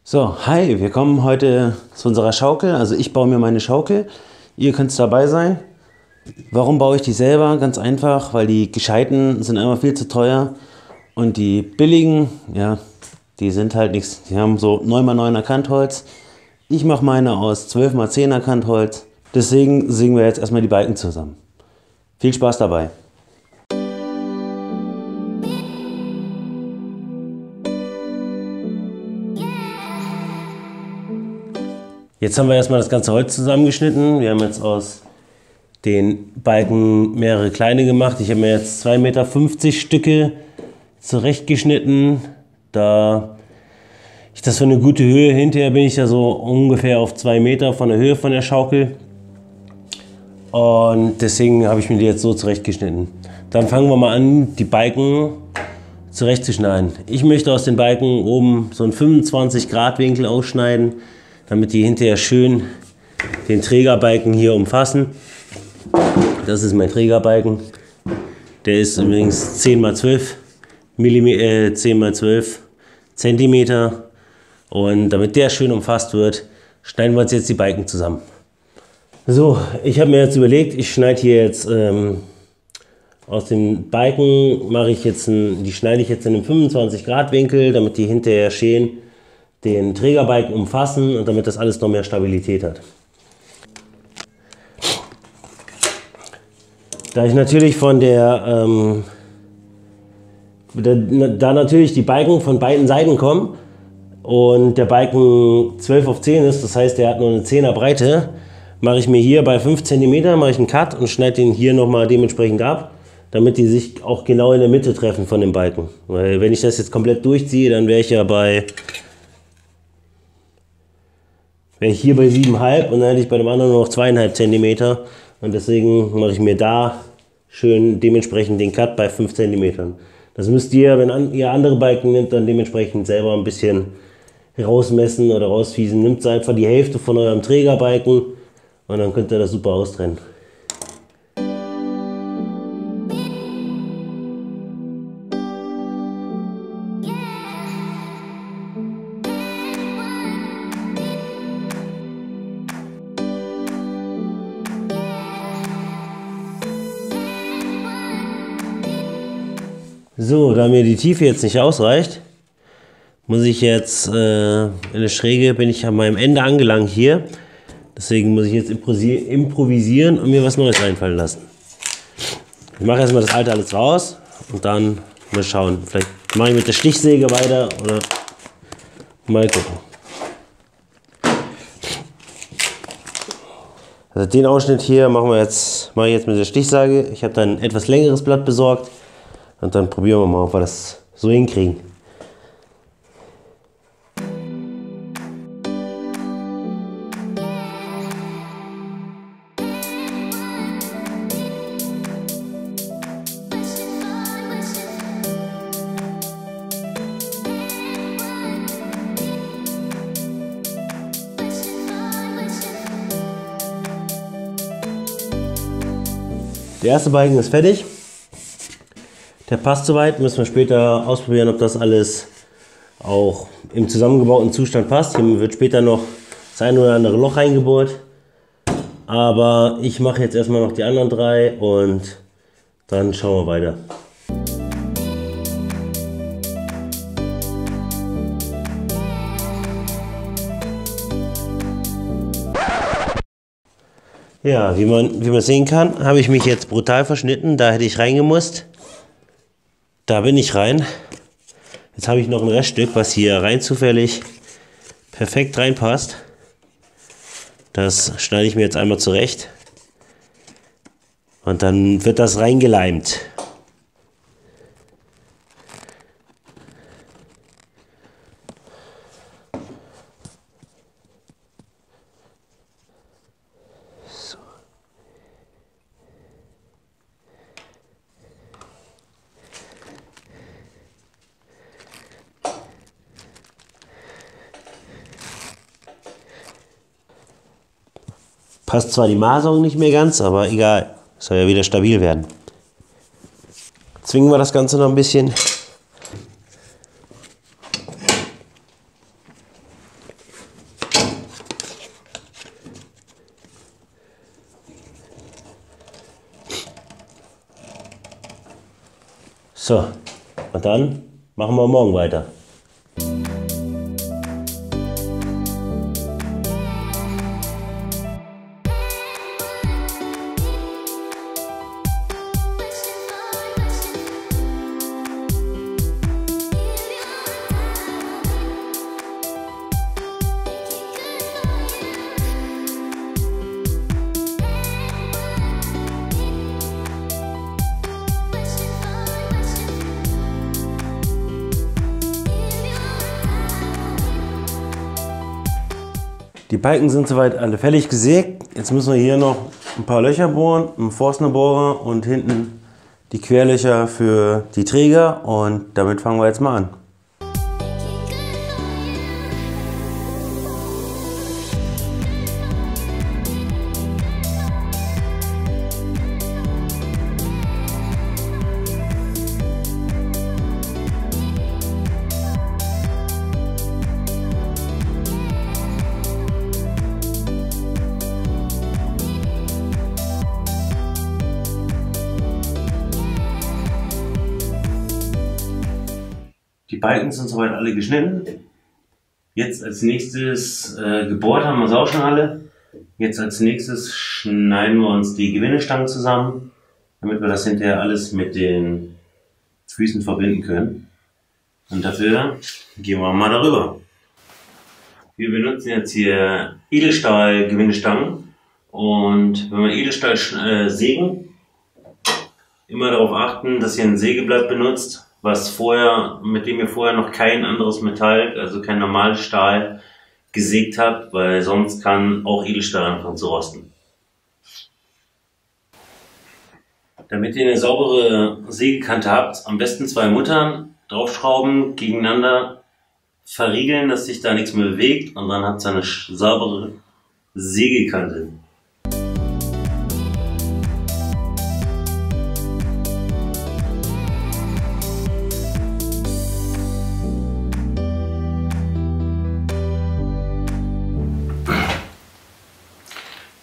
So, hi, wir kommen heute zu unserer Schaukel. Also ich baue mir meine Schaukel. Ihr könnt dabei sein. Warum baue ich die selber? Ganz einfach, weil die gescheiten sind immer viel zu teuer und die billigen, ja, die sind halt nichts. Die haben so 9×9er Kantholz. Ich mache meine aus 12×10er Kantholz. Deswegen sägen wir jetzt erstmal die Balken zusammen. Viel Spaß dabei. Jetzt haben wir erstmal das ganze Holz zusammengeschnitten. Wir haben jetzt aus den Balken mehrere kleine gemacht. Ich habe mir jetzt 2,50 Meter Stücke zurechtgeschnitten. Da ich das für eine gute Höhe, hinterher bin ich ja so ungefähr auf 2 Meter von der Höhe von der Schaukel. Und deswegen habe ich mir die jetzt so zurechtgeschnitten. Dann fangen wir mal an, die Balken zurechtzuschneiden. Ich möchte aus den Balken oben so einen 25° Winkel ausschneiden, damit die hinterher schön den Trägerbalken hier umfassen. Das ist mein Trägerbalken. Der ist übrigens 10×12 Zentimeter. Und damit der schön umfasst wird, schneiden wir uns jetzt die Balken zusammen. So, ich habe mir jetzt überlegt, ich schneide hier jetzt aus den Balken, die schneide ich jetzt in einem 25° Winkel, damit die hinterher schön den Trägerbalken umfassen und damit das alles noch mehr Stabilität hat. Da ich natürlich da natürlich die Balken von beiden Seiten kommen und der Balken 12×10 ist, das heißt, der hat nur eine 10er Breite, mache ich mir hier bei 5 cm mache ich einen Cut und schneide den hier nochmal dementsprechend ab, damit die sich auch genau in der Mitte treffen von den Balken. Weil wenn ich das jetzt komplett durchziehe, dann wäre ich ja hier bei 7,5 und dann hätte ich bei dem anderen nur noch 2,5 cm und deswegen mache ich mir da schön dementsprechend den Cut bei 5 cm. Das müsst ihr, wenn ihr andere Balken nehmt, dann dementsprechend selber ein bisschen rausmessen oder rausfiesen. Nehmt einfach die Hälfte von eurem Trägerbalken und dann könnt ihr das super austrennen. So, da mir die Tiefe jetzt nicht ausreicht, muss ich jetzt in der Schräge, bin ich an meinem Ende angelangt hier. Deswegen muss ich jetzt improvisieren und mir was Neues einfallen lassen. Ich mache erstmal das alte alles raus und dann mal schauen. Vielleicht mache ich mit der Stichsäge weiter oder mal gucken. Also den Ausschnitt hier mache ich jetzt mit der Stichsäge. Ich habe dann ein etwas längeres Blatt besorgt. Und dann probieren wir mal, ob wir das so hinkriegen. Der erste Balken ist fertig. Der passt soweit, müssen wir später ausprobieren, ob das alles auch im zusammengebauten Zustand passt. Hier wird später noch das eine oder andere Loch reingebohrt. Aber ich mache jetzt erstmal noch die anderen 3 und dann schauen wir weiter. Ja, wie man sehen kann, habe ich mich jetzt brutal verschnitten. Da hätte ich reingemusst. Da bin ich rein. Jetzt habe ich noch ein Reststück, was hier rein zufällig perfekt reinpasst. Das schneide ich mir jetzt einmal zurecht. Und dann wird das reingeleimt. Passt zwar die Maserung nicht mehr ganz, aber egal. Soll ja wieder stabil werden. Zwingen wir das Ganze noch ein bisschen. So, und dann machen wir morgen weiter. Die Balken sind soweit alle fertig gesägt. Jetzt müssen wir hier noch ein paar Löcher bohren, einen Forstnerbohrer und hinten die Querlöcher für die Träger, und damit fangen wir jetzt mal an. Die Balken sind soweit alle geschnitten. Jetzt als nächstes gebohrt haben wir es auch schon alle. Jetzt als nächstes schneiden wir uns die Gewindestangen zusammen, damit wir das hinterher alles mit den Füßen verbinden können. Und dafür gehen wir mal darüber. Wir benutzen jetzt hier Edelstahl-Gewindestangen, und wenn wir Edelstahl sägen, immer darauf achten, dass ihr ein Sägeblatt benutzt, mit dem ihr vorher noch kein anderes Metall, also kein normales Stahl, gesägt habt, weil sonst kann auch Edelstahl anfangen zu rosten. Damit ihr eine saubere Sägekante habt, am besten 2 Muttern draufschrauben, gegeneinander verriegeln, dass sich da nichts mehr bewegt, und dann habt ihr eine saubere Sägekante.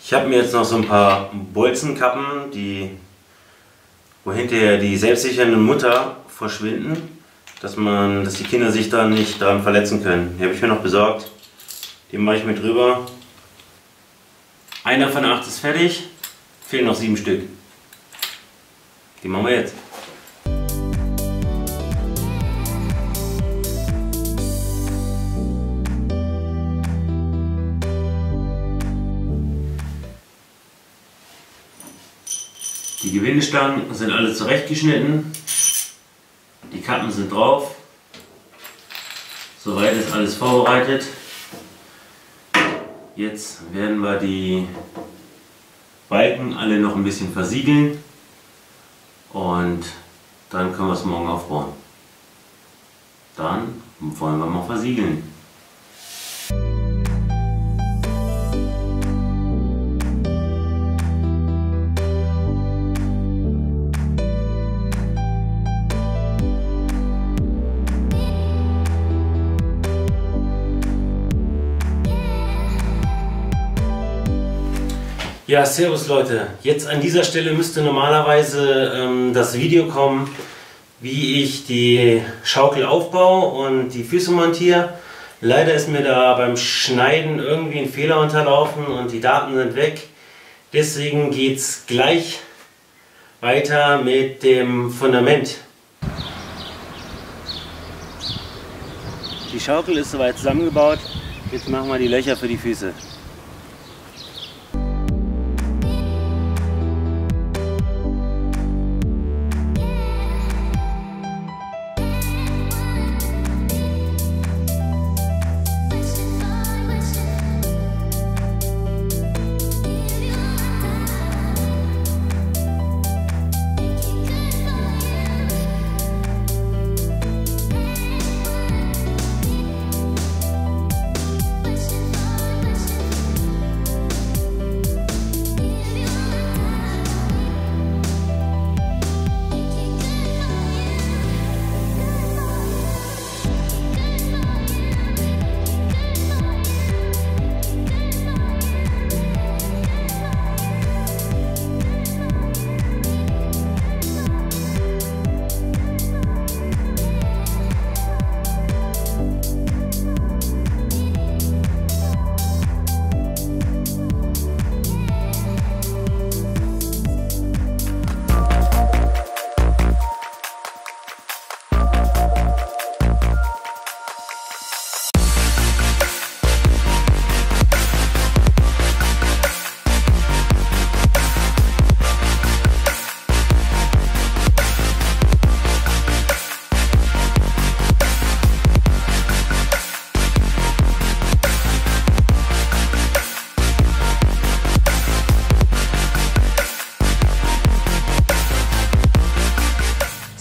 Ich habe mir jetzt noch so ein paar Bolzenkappen, wo hinterher die selbstsichernden Mutter verschwinden, dass die Kinder sich da nicht daran verletzen können. Die habe ich mir noch besorgt. Die mache ich mit drüber. Einer von 8 ist fertig, fehlen noch 7 Stück. Die machen wir jetzt. Die Gewindestangen sind alle zurechtgeschnitten, die Kappen sind drauf, soweit ist alles vorbereitet. Jetzt werden wir die Balken alle noch ein bisschen versiegeln, und dann können wir es morgen aufbauen. Dann wollen wir mal versiegeln. Ja, servus Leute. Jetzt an dieser Stelle müsste normalerweise das Video kommen, wie ich die Schaukel aufbaue und die Füße montiere. Leider ist mir da beim Schneiden irgendwie ein Fehler unterlaufen und die Daten sind weg. Deswegen geht es gleich weiter mit dem Fundament. Die Schaukel ist soweit zusammengebaut. Jetzt machen wir die Löcher für die Füße.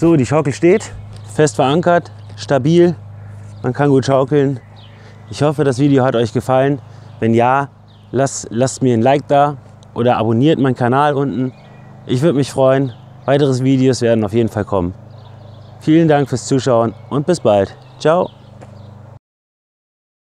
So, die Schaukel steht, fest verankert, stabil, man kann gut schaukeln. Ich hoffe, das Video hat euch gefallen. Wenn ja, lasst mir ein Like da oder abonniert meinen Kanal unten. Ich würde mich freuen. Weitere Videos werden auf jeden Fall kommen. Vielen Dank fürs Zuschauen und bis bald. Ciao.